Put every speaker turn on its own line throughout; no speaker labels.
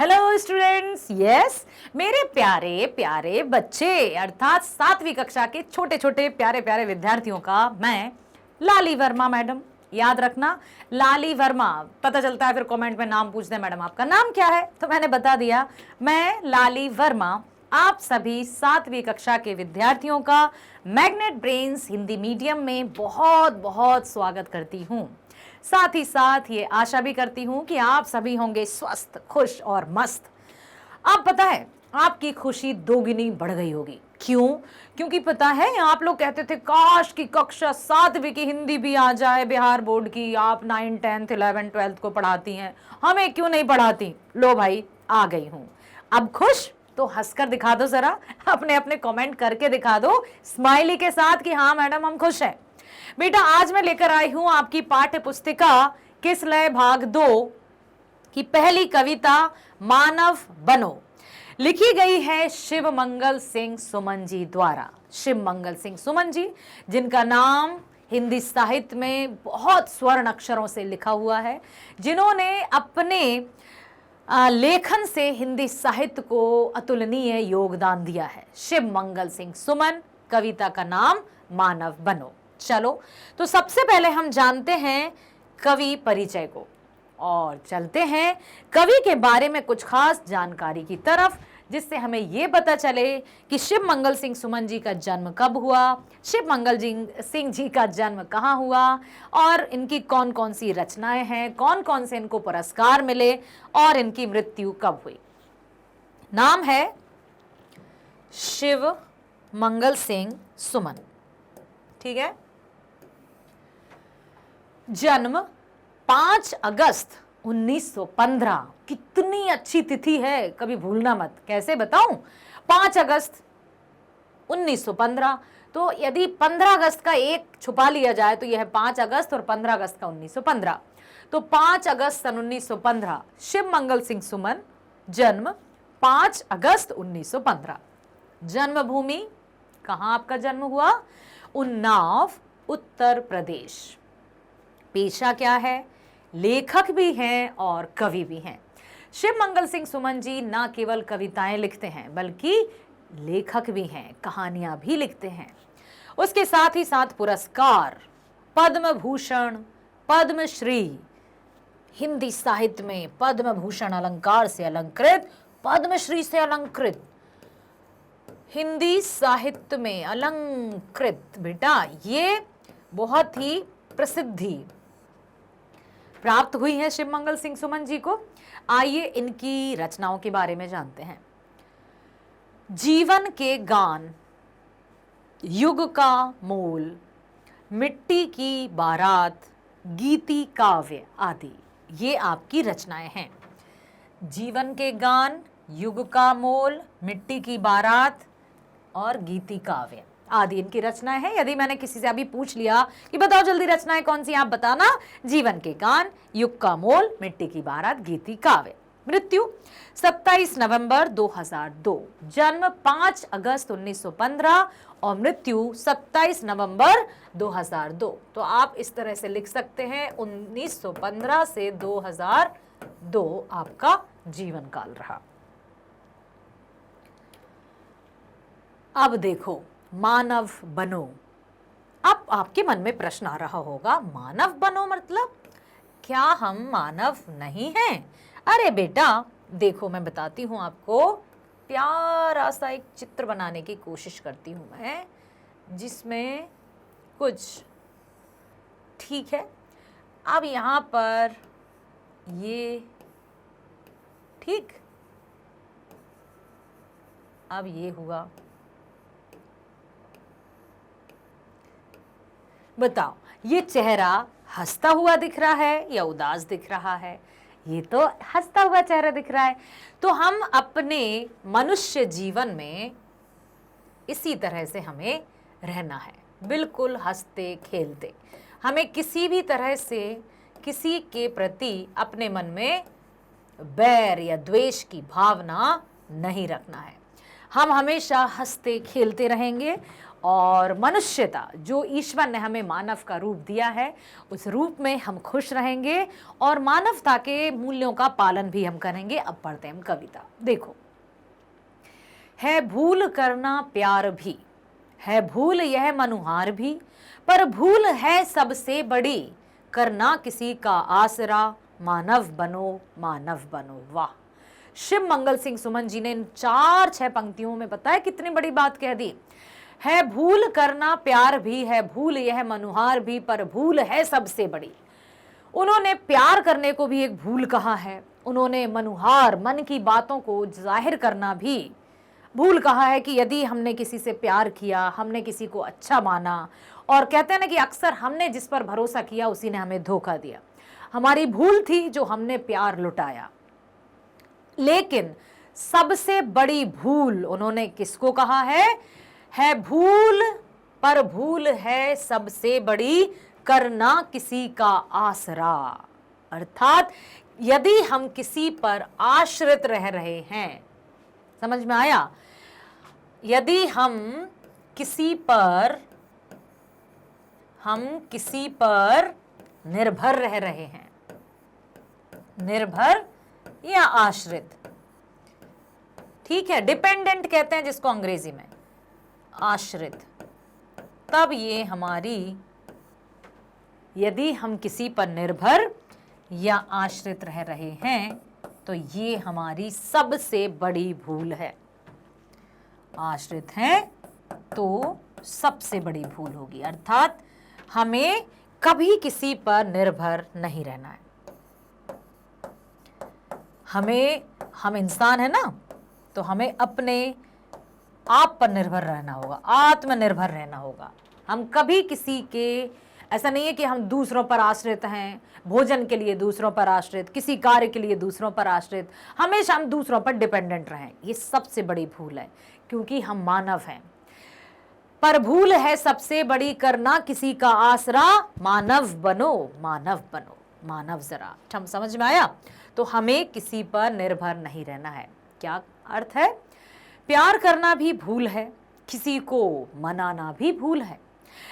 Hello students, yes मेरे प्यारे प्यारे बच्चे अर्थात 7वीं कक्षा के छोटे छोटे प्यारे प्यारे विद्यार्थियों का मैं लाली वर्मा मैडम। याद रखना, लाली वर्मा। पता चलता है फिर कमेंट में नाम पूछते हैं, मैडम आपका नाम क्या है, तो मैंने बता दिया मैं लाली वर्मा आप सभी 7वीं कक्षा के विद्यार्थियों का मैग्नेट ब्रेन्स हिंदी मीडियम में बहुत बहुत स्वागत करती हूँ। साथ ही साथ ये आशा भी करती हूं कि आप सभी होंगे स्वस्थ, खुश और मस्त। आप पता है आपकी खुशी दोगुनी बढ़ गई होगी। क्यों? क्योंकि पता है आप लोग कहते थे काश की कक्षा 7वीं की हिंदी भी आ जाए बिहार बोर्ड की। आप 9, 10, 11, 12 को पढ़ाती हैं, हमें क्यों नहीं पढ़ाती। लो भाई आ गई हूं। अब खुश तो हंसकर दिखा दो, जरा अपने अपने कमेंट करके दिखा दो स्माइली के साथ कि हाँ मैडम हम खुश हैं। बेटा आज मैं लेकर आई हूं आपकी पाठ्य पुस्तिका किसलय भाग 2 की पहली कविता मानव बनो। लिखी गई है शिव मंगल सिंह सुमन जी द्वारा। शिव मंगल सिंह सुमन जी, जिनका नाम हिंदी साहित्य में बहुत स्वर्ण अक्षरों से लिखा हुआ है, जिन्होंने अपने लेखन से हिंदी साहित्य को अतुलनीय योगदान दिया है। शिव मंगल सिंह सुमन, कविता का नाम मानव बनो। चलो तो सबसे पहले हम जानते हैं कवि परिचय को और चलते हैं कवि के बारे में कुछ खास जानकारी की तरफ, जिससे हमें यह पता चले कि शिव मंगल सिंह सुमन जी का जन्म कब हुआ, शिव मंगल सिंह जी का जन्म कहाँ हुआ और इनकी कौन कौन सी रचनाएं हैं, कौन कौन से इनको पुरस्कार मिले और इनकी मृत्यु कब हुई। नाम है शिव मंगल सिंह सुमन, ठीक है। जन्म 5 अगस्त 1915। कितनी अच्छी तिथि है, कभी भूलना मत। कैसे बताऊं? 5 अगस्त 1915। तो यदि 15 अगस्त का एक छुपा लिया जाए तो यह है 5 अगस्त और 15 अगस्त का 1915। तो 5 अगस्त सन 1915 शिव मंगल सिंह सुमन, जन्म 5 अगस्त 1915। जन्मभूमि कहां आपका जन्म हुआ? उन्नाव, उत्तर प्रदेश। पेशा क्या है? लेखक भी हैं और कवि भी हैं। शिव मंगल सिंह सुमन जी न केवल कविताएं लिखते हैं बल्कि लेखक भी हैं, कहानियां भी लिखते हैं। उसके साथ ही साथ पुरस्कार, पद्म भूषण, पद्मश्री, हिंदी साहित्य में पद्म भूषण अलंकार से अलंकृत, पद्मश्री से अलंकृत, हिंदी साहित्य में अलंकृत। बेटा ये बहुत ही प्रसिद्धि प्राप्त हुई है शिव मंगल सिंह सुमन जी को। आइए इनकी रचनाओं के बारे में जानते हैं। जीवन के गान, युग का मोल, मिट्टी की बारात, गीति काव्य आदि ये आपकी रचनाएं हैं। जीवन के गान, युग का मोल, मिट्टी की बारात और गीति काव्य आदि इनकी रचनाएं हैं। यदि मैंने किसी से अभी पूछ लिया कि बताओ जल्दी रचनाएं कौन सी, आप बताना। जीवन के गान, युग का मोल, मिट्टी की बारात, गीति काव्य। मृत्यु 27 नवंबर 2002। जन्म 5 अगस्त 1915 और मृत्यु 27 नवंबर 2002। तो आप इस तरह से लिख सकते हैं 1915 से 2002 आपका जीवन काल रहा। अब देखो मानव बनो। अब आपके मन में प्रश्न आ रहा होगा, मानव बनो मतलब क्या हम मानव नहीं हैं? अरे बेटा देखो मैं बताती हूं आपको, प्यारा सा एक चित्र बनाने की कोशिश करती हूं मैं, जिसमें कुछ ठीक है। अब यहां पर ये ठीक, अब ये हुआ। बताओ ये चेहरा हंसता हुआ दिख रहा है या उदास दिख रहा है? ये तो हंसता हुआ चेहरा दिख रहा है। तो हम अपने मनुष्य जीवन में इसी तरह से हमें रहना है, बिल्कुल हंसते खेलते। हमें किसी भी तरह से किसी के प्रति अपने मन में बैर या द्वेष की भावना नहीं रखना है। हम हमेशा हंसते खेलते रहेंगे और मनुष्यता जो ईश्वर ने हमें मानव का रूप दिया है, उस रूप में हम खुश रहेंगे और मानवता के मूल्यों का पालन भी हम करेंगे। अब पढ़ते हैं हम कविता। देखो, है भूल करना प्यार भी, है भूल यह मनुहार भी, पर भूल है सबसे बड़ी, करना किसी का आसरा, मानव बनो मानव बनो। वाह, शिव मंगल सिंह सुमन जी ने इन 4-6 पंक्तियों में पता है कितनी बड़ी बात कह दी। है भूल करना प्यार भी, है भूल यह मनुहार भी, पर भूल है सबसे बड़ी। उन्होंने प्यार करने को भी एक भूल कहा है, उन्होंने मनुहार मन की बातों को जाहिर करना भी भूल कहा है कि यदि हमने किसी से प्यार किया, हमने किसी को अच्छा माना, और कहते हैं ना कि अक्सर हमने जिस पर भरोसा किया उसी ने हमें धोखा दिया, हमारी भूल थी जो हमने प्यार लुटाया। लेकिन सबसे बड़ी भूल उन्होंने किसको कहा है भूल, पर भूल है सबसे बड़ी, करना किसी का आसरा। अर्थात यदि हम किसी पर आश्रित रह रहे हैं, समझ में आया, यदि हम किसी पर निर्भर रह रहे हैं, निर्भर या आश्रित, ठीक है, डिपेंडेंट कहते हैं जिसको अंग्रेजी में, आश्रित, तब ये हमारी, यदि हम किसी पर निर्भर या आश्रित रह रहे हैं तो ये हमारी सबसे बड़ी भूल है। आश्रित हैं तो सबसे बड़ी भूल होगी, अर्थात हमें कभी किसी पर निर्भर नहीं रहना है। हम इंसान है ना, तो हमें अपने आप पर निर्भर रहना होगा, आत्मनिर्भर रहना होगा। हम कभी किसी के, ऐसा नहीं है कि हम दूसरों पर आश्रित हैं, भोजन के लिए दूसरों पर आश्रित, किसी कार्य के लिए दूसरों पर आश्रित, हमेशा हम दूसरों पर डिपेंडेंट रहें, ये सबसे बड़ी भूल है, क्योंकि हम मानव हैं। पर भूल है सबसे बड़ी, करना किसी का आसरा, मानव बनो मानव बनो। मानव जरा समझ में आया? तो हमें किसी पर निर्भर नहीं रहना है। क्या अर्थ है? प्यार करना भी भूल है, किसी को मनाना भी भूल है,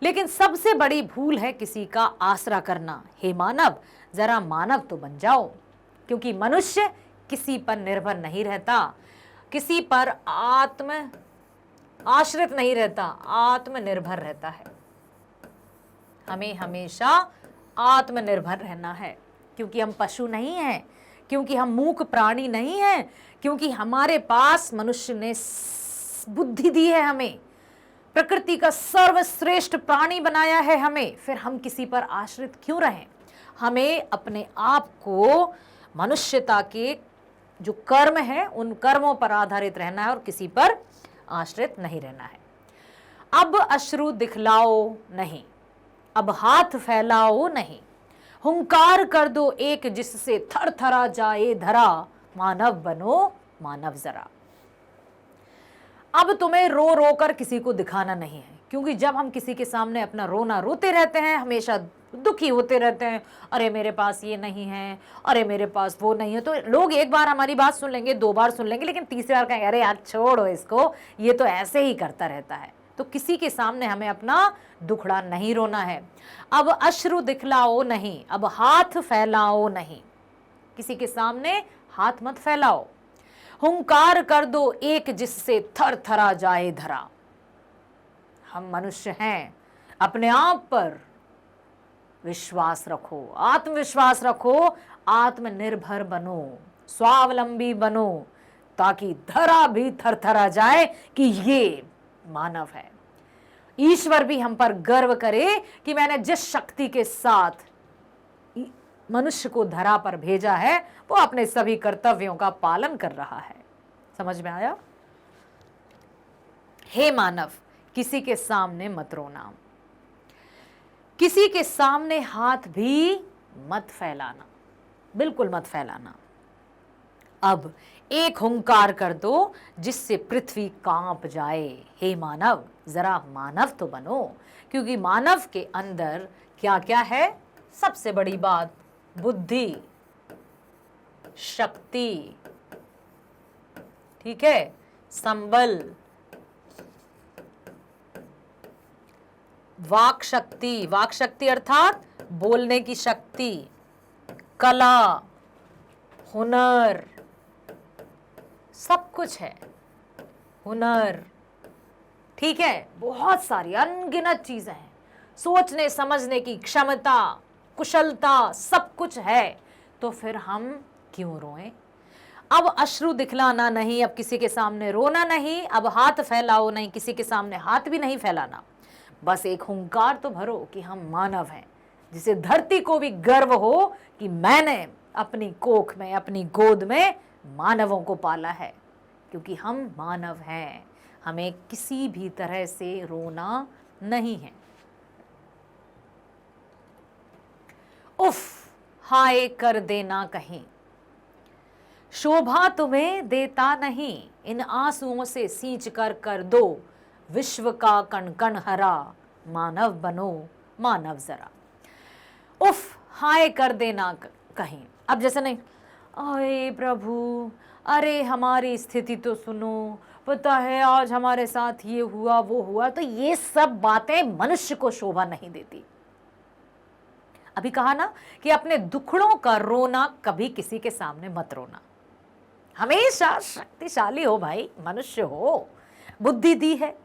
लेकिन सबसे बड़ी भूल है किसी का आसरा करना। हे मानव, जरा मानव तो बन जाओ, क्योंकि मनुष्य किसी पर निर्भर नहीं रहता, किसी पर आश्रित नहीं रहता, आत्मनिर्भर रहता है। हमें हमेशा आत्मनिर्भर रहना है, क्योंकि हम पशु नहीं हैं, क्योंकि हम मूक प्राणी नहीं हैं, क्योंकि हमारे पास मनुष्य ने बुद्धि दी है, हमें प्रकृति का सर्वश्रेष्ठ प्राणी बनाया है हमें, फिर हम किसी पर आश्रित क्यों रहें? हमें अपने आप को मनुष्यता के जो कर्म है उन कर्मों पर आधारित रहना है और किसी पर आश्रित नहीं रहना है। अब अश्रु दिखलाओ नहीं, अब हाथ फैलाओ नहीं, हुंकार कर दो एक जिससे थरथरा जाए धरा, मानव बनो मानव जरा। अब तुम्हें रो रो कर किसी को दिखाना नहीं है, क्योंकि जब हम किसी के सामने अपना रोना रोते रहते हैं, हमेशा दुखी होते रहते हैं, अरे मेरे पास ये नहीं है, अरे मेरे पास वो नहीं है, तो लोग एक बार हमारी बात सुन लेंगे, 2 बार सुन लेंगे, लेकिन तीसरी बार कहेंगे अरे यार छोड़ो इसको, ये तो ऐसे ही करता रहता है। तो किसी के सामने हमें अपना दुखड़ा नहीं रोना है। अब अश्रु दिखलाओ नहीं, अब हाथ फैलाओ नहीं, किसी के सामने हाथ मत फैलाओ। हुंकार कर दो एक जिससे थर थरा जाए धरा। हम मनुष्य हैं, अपने आप पर विश्वास रखो, आत्मविश्वास रखो, आत्मनिर्भर बनो, स्वावलंबी बनो, ताकि धरा भी थरथरा जाए कि ये मानव है। ईश्वर भी हम पर गर्व करे कि मैंने जिस शक्ति के साथ मनुष्य को धरा पर भेजा है वो अपने सभी कर्तव्यों का पालन कर रहा है। समझ में आया? हे मानव, किसी के सामने मत रोना, किसी के सामने हाथ भी मत फैलाना, बिल्कुल मत फैलाना। अब एक हुंकार कर दो जिससे पृथ्वी कांप जाए। हे मानव, जरा मानव तो बनो, क्योंकि मानव के अंदर क्या क्या है? सबसे बड़ी बात, बुद्धि, शक्ति, ठीक है, संबल, वाक शक्ति, वाक शक्ति अर्थात बोलने की शक्ति, कला, हुनर, सब कुछ है, हुनर, ठीक है, बहुत सारी अनगिनत चीजें हैं, सोचने समझने की क्षमता, कुशलता, सब कुछ है, तो फिर हम क्यों रोएं? अब अश्रु दिखलाना नहीं, अब किसी के सामने रोना नहीं, अब हाथ फैलाओ नहीं, किसी के सामने हाथ भी नहीं फैलाना, बस एक हुंकार तो भरो कि हम मानव हैं, जिसे धरती को भी गर्व हो कि मैंने अपनी कोख में, अपनी गोद में मानवों को पाला है, क्योंकि हम मानव हैं, हमें किसी भी तरह से रोना नहीं है। उफ, हाय कर देना कहीं, शोभा तुम्हें देता नहीं, इन आंसुओं से सींच कर दो विश्व का कण कण हरा, मानव बनो मानव जरा। उफ, हाय कर देना कहीं। अब जैसे नहीं, अरे प्रभु, अरे हमारी स्थिति तो सुनो, पता है आज हमारे साथ ये हुआ वो हुआ, तो ये सब बातें मनुष्य को शोभा नहीं देती। अभी कहा ना कि अपने दुखड़ों का रोना कभी किसी के सामने मत रोना, हमेशा शक्तिशाली हो भाई, मनुष्य हो, बुद्धि दी है,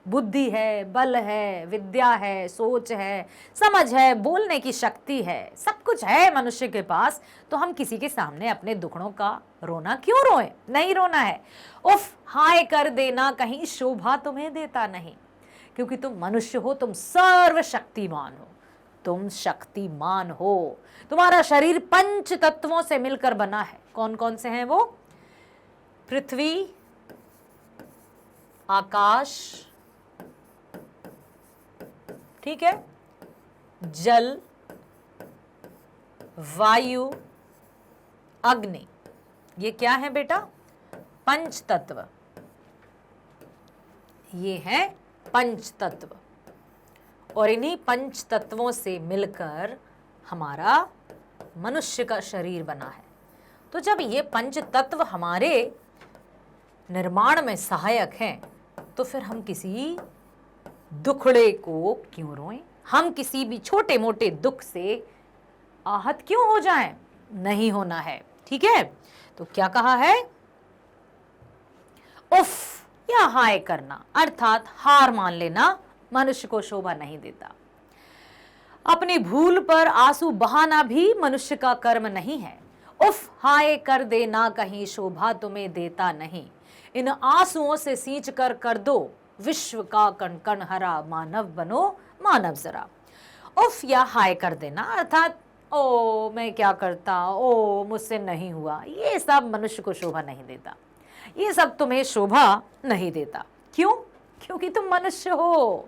बुद्धि है, बल है, विद्या है, सोच है, समझ है, बोलने की शक्ति है, सब कुछ है मनुष्य के पास, तो हम किसी के सामने अपने दुखड़ों का रोना क्यों रोएं? नहीं रोना है। उफ, हाय कर देना कहीं, शोभा तुम्हें देता नहीं, क्योंकि तुम मनुष्य हो, तुम सर्वशक्तिमान हो, तुम शक्तिमान हो, तुम्हारा शरीर पंच तत्वों से मिलकर बना है। कौन कौन से हैं वो? पृथ्वी, आकाश, ठीक है, जल, वायु, अग्नि, ये क्या है बेटा? पंच तत्व, ये है पंच तत्व, और इन्हीं पंच तत्वों से मिलकर हमारा मनुष्य का शरीर बना है। तो जब ये पंच तत्व हमारे निर्माण में सहायक हैं, तो फिर हम किसी दुखड़े को क्यों रोएं? हम किसी भी छोटे मोटे दुख से आहत क्यों हो जाएं? नहीं होना है, ठीक है। तो क्या कहा है? उफ या हाय करना, अर्थात हार मान लेना, मनुष्य को शोभा नहीं देता। अपनी भूल पर आंसू बहाना भी मनुष्य का कर्म नहीं है। उफ, हाय कर देना कहीं, शोभा तुम्हें देता नहीं, इन आंसुओं से सींच कर दो विश्व का कण कण हरा, मानव बनो मानव जरा। उफ या हाय कर देना, अर्थात ओ मैं क्या करता, ओ मुझसे नहीं हुआ, ये सब मनुष्य को शोभा नहीं देता, ये सब तुम्हें शोभा नहीं देता। क्यों? क्योंकि तुम मनुष्य हो।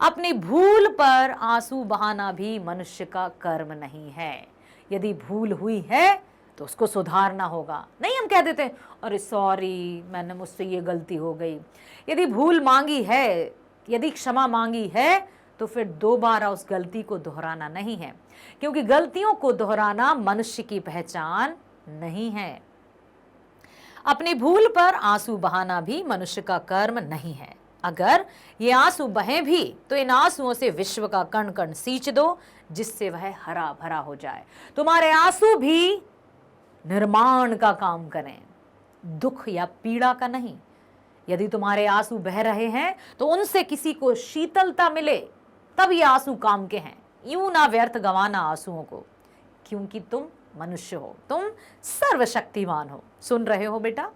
अपनी भूल पर आंसू बहाना भी मनुष्य का कर्म नहीं है। यदि भूल हुई है तो उसको सुधारना होगा। नहीं हम कह देते अरे सॉरी, मैंने, मुझसे ये गलती हो गई। यदि भूल मांगी है, यदि क्षमा मांगी है, तो फिर दोबारा उस गलती को दोहराना नहीं है, क्योंकि गलतियों को दोहराना मनुष्य की पहचान नहीं है। अपनी भूल पर आंसू बहाना भी मनुष्य का कर्म नहीं है। अगर ये आंसू बहें भी तो इन आंसुओं से विश्व का कण कण सींच दो, जिससे वह हरा भरा हो जाए। तुम्हारे आंसू भी निर्माण का काम करें, दुख या पीड़ा का नहीं। यदि तुम्हारे आंसू बह रहे हैं तो उनसे किसी को शीतलता मिले, तब ये आंसू काम के हैं। यूं ना व्यर्थ गंवाना आंसुओं को, क्योंकि तुम मनुष्य हो, तुम सर्वशक्तिमान हो। सुन रहे हो बेटा?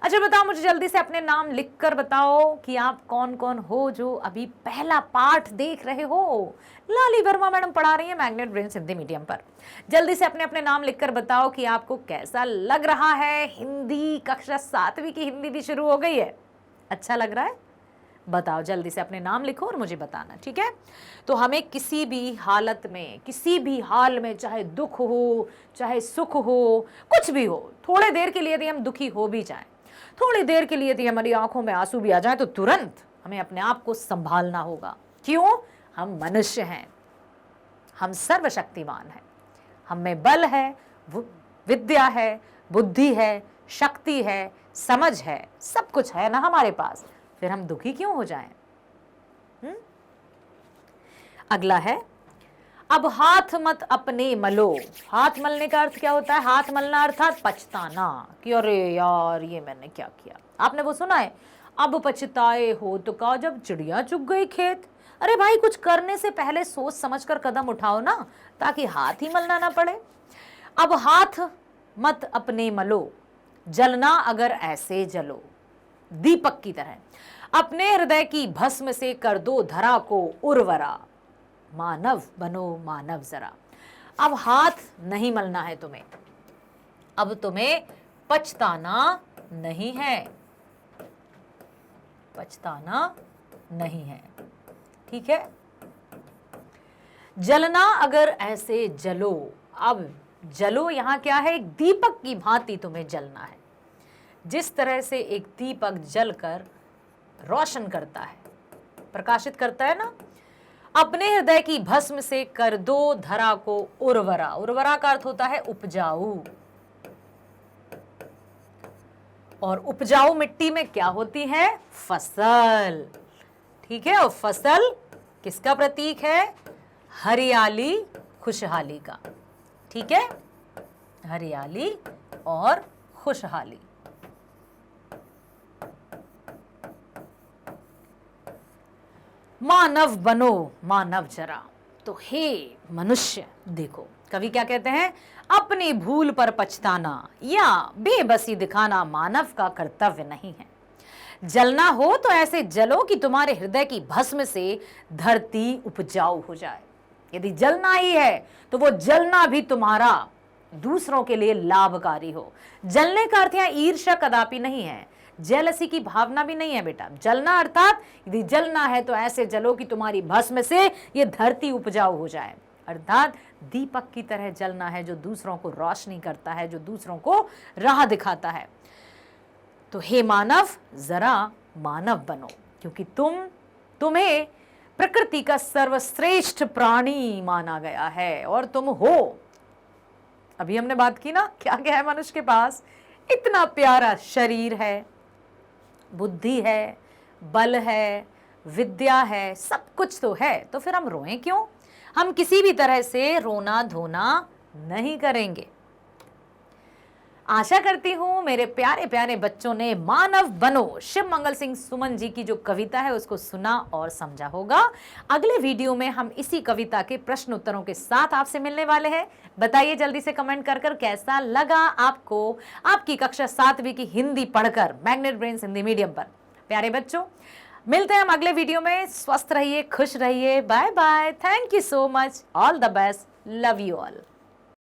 अच्छा बताओ मुझे जल्दी से अपने नाम लिखकर बताओ कि आप कौन कौन हो जो अभी पहला पाठ देख रहे हो। लाली वर्मा मैडम पढ़ा रही है मैग्नेट ब्रेन्स हिंदी मीडियम पर। जल्दी से अपने अपने नाम लिखकर बताओ कि आपको कैसा लग रहा है। हिंदी कक्षा 7वीं की हिंदी भी शुरू हो गई है, अच्छा लग रहा है? बताओ, जल्दी से अपने नाम लिखो और मुझे बताना, ठीक है। तो हमें किसी भी हालत में, किसी भी हाल में, चाहे दुख हो चाहे सुख हो, कुछ भी हो, थोड़े देर के लिए यदि हम दुखी हो भी जाएं, थोड़ी देर के लिए यदि हमारी आंखों में आंसू भी आ जाए, तो तुरंत हमें अपने आप को संभालना होगा। क्यों? हम मनुष्य हैं, हम सर्वशक्तिमान हैं, हम में बल है, विद्या है, बुद्धि है, शक्ति है, समझ है, सब कुछ है ना हमारे पास, फिर हम दुखी क्यों हो जाएं? अगला है, अब हाथ मत अपने मलो। हाथ मलने का अर्थ क्या होता है? हाथ मलना अर्थात पछताना कि अरे यार ये मैंने क्या किया। आपने वो सुना है, अब पछताए हो तो का जब चिड़िया चुग गई खेत। अरे भाई, कुछ करने से पहले सोच समझकर कदम उठाओ ना, ताकि हाथ ही मलना ना पड़े। अब हाथ मत अपने मलो, जलना अगर ऐसे जलो दीपक की तरह, अपने हृदय की भस्म से कर दो धरा को उर्वरा, मानव बनो मानव जरा। अब हाथ नहीं मलना है तुम्हें, अब तुम्हें पछताना नहीं है, पछताना नहीं है, ठीक है। जलना अगर ऐसे जलो, अब जलो यहां क्या है? एक दीपक की भांति तुम्हें जलना है। जिस तरह से एक दीपक जलकर रोशन करता है, प्रकाशित करता है ना, अपने हृदय की भस्म से कर दो धरा को उर्वरा। उर्वरा का अर्थ होता है उपजाऊ, और उपजाऊ मिट्टी में क्या होती है? फसल, ठीक है। और फसल किसका प्रतीक है? हरियाली, खुशहाली का, ठीक है, हरियाली और खुशहाली। मानव बनो मानव जरा। तो हे मनुष्य, देखो कवि क्या कहते हैं, अपनी भूल पर पछताना या बेबसी दिखाना मानव का कर्तव्य नहीं है। जलना हो तो ऐसे जलो कि तुम्हारे हृदय की भस्म से धरती उपजाऊ हो जाए। यदि जलना ही है तो वो जलना भी तुम्हारा दूसरों के लिए लाभकारी हो। जलने का अर्थ यहाँ ईर्ष्या कदापि नहीं है, जेलसी की भावना भी नहीं है बेटा। जलना अर्थात यदि जलना है तो ऐसे जलो कि तुम्हारी भस्म से ये धरती उपजाऊ हो जाए, अर्थात दीपक की तरह जलना है जो दूसरों को रोशनी करता है, जो दूसरों को राह दिखाता है। तो हे मानव, जरा मानव बनो, क्योंकि तुम्हें प्रकृति का सर्वश्रेष्ठ प्राणी माना गया है और तुम हो। अभी हमने बात की ना, क्या क्या है मनुष्य के पास? इतना प्यारा शरीर है, बुद्धि है, बल है, विद्या है, सब कुछ तो है, तो फिर हम रोएं क्यों? हम किसी भी तरह से रोना धोना नहीं करेंगे। आशा करती हूं मेरे प्यारे प्यारे बच्चों ने मानव बनो शिव मंगल सिंह सुमन जी की जो कविता है उसको सुना और समझा होगा। अगले वीडियो में हम इसी कविता के प्रश्न उत्तरों के साथ आपसे मिलने वाले हैं। बताइए जल्दी से कमेंट कर कैसा लगा आपको आपकी कक्षा 7वीं की हिंदी पढ़कर मैग्नेट ब्रेन्स हिंदी मीडियम पर। प्यारे बच्चों, मिलते हैं हम अगले वीडियो में। स्वस्थ रहिए, खुश रहिए, bye bye, thank you so much, all the best, love you all.